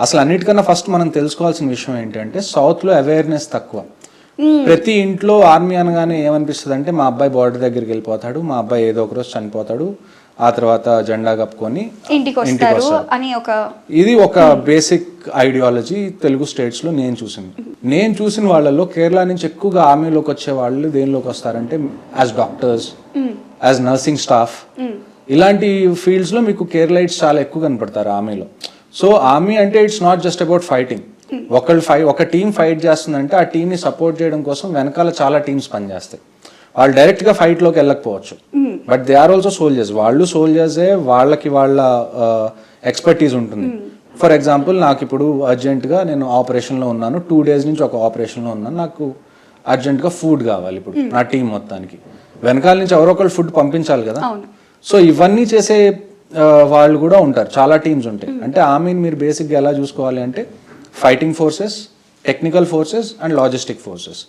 అసలు అన్నిటికన్నా ఫస్ట్ మనం తెలుసుకోవాల్సిన విషయం ఏంటంటే సౌత్లో అవేర్నెస్ తక్కువ. ప్రతి ఇంట్లో ఆర్మీ అనగానే ఏమనిపిస్తుంది అంటే మా అబ్బాయి బార్డర్ దగ్గరికి వెళ్ళిపోతాడు, మా అబ్బాయి ఏదో ఒక రోజు చనిపోతాడు, ఆ తర్వాత జెండా కప్పుకొని ఇంటికి వస్తారు అని ఇది ఒక బేసిక్ ఐడియాలజీ తెలుగు స్టేట్స్ లో నేను చూసిన వాళ్ళలో కేరళ నుంచి ఎక్కువగా ఆర్మీలోకి వచ్చే వాళ్ళు దేనిలోకి వస్తారంటే as doctors, as nursing staff, ఇలాంటి ఫీల్డ్స్ లో మీకు కేరళైట్స్ చాలా ఎక్కువ కనపడతారు ఆర్మీలో. సో ఆర్మీ అంటే it's not just about fighting. ఒక టీం ఫైట్ చేస్తుందంటే ఆ టీంని సపోర్ట్ చేయడం కోసం వెనకాల చాలా టీమ్స్ పనిచేస్తాయి. వాళ్ళు డైరెక్ట్ గా ఫైట్ లోకి వెళ్ళకపోవచ్చు, but they are also soldiers. వాళ్ళు సోల్జర్సే, వాళ్ళకి వాళ్ళ ఎక్స్పర్టీస్ ఉంటుంది. ఫర్ ఎగ్జాంపుల్ నాకు ఇప్పుడు అర్జెంట్గా నేను ఆపరేషన్లో ఉన్నాను, 2 days నుంచి ఒక ఆపరేషన్లో ఉన్నాను, నాకు అర్జెంట్గా ఫుడ్ కావాలి ఇప్పుడు నా టీం మొత్తానికి. వెనకాల నుంచి ఎవరో ఒకళ్ళు ఫుడ్ పంపించాలి కదా. సో ఇవన్నీ చేసే వాళ్ళు కూడా ఉంటారు, చాలా టీమ్స్ ఉంటాయి. అంటే ఆర్మీని మీరు బేసిక్గా ఎలా చూసుకోవాలి అంటే fighting forces, technical forces and logistic forces.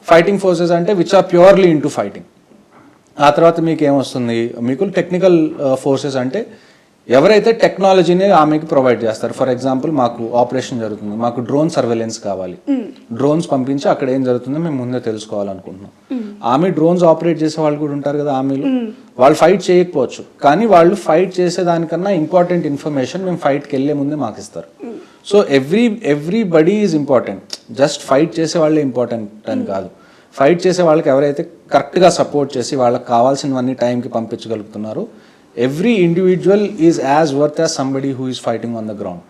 Fighting forces అంటే which are purely into fighting. ఆ తర్వాత మీకు ఏమొస్తుంది, మీకు టెక్నికల్ ఫోర్సెస్ అంటే ఎవరైతే టెక్నాలజీని ఆమెకి ప్రొవైడ్ చేస్తారు. ఫర్ ఎగ్జాంపుల్ మాకు ఆపరేషన్ జరుగుతుంది, మాకు డ్రోన్ సర్వేలెన్స్ కావాలి, డ్రోన్స్ పంపించి అక్కడ ఏం జరుగుతుందో మేము ముందే తెలుసుకోవాలనుకుంటున్నాం. ఆమె డ్రోన్స్ ఆపరేట్ చేసే వాళ్ళు కూడా ఉంటారు కదా ఆర్మీలో. వాళ్ళు ఫైట్ చేయకపోవచ్చు, కానీ వాళ్ళు ఫైట్ చేసే దానికన్నా ఇంపార్టెంట్ ఇన్ఫర్మేషన్ మేము ఫైట్కి వెళ్ళే ముందే మాకు ఇస్తారు. So everybody is important. Just fight చేసే వాళ్ళే ఇంపార్టెంట్ అని కాదు. ఫైట్ చేసే వాళ్ళకి ఎవరైతే కరెక్ట్గా సపోర్ట్ చేసి వాళ్ళకి కావాల్సినవన్నీ టైంకి పంపించగలుగుతున్నారో, every individual is as worth as somebody who is fighting on the ground.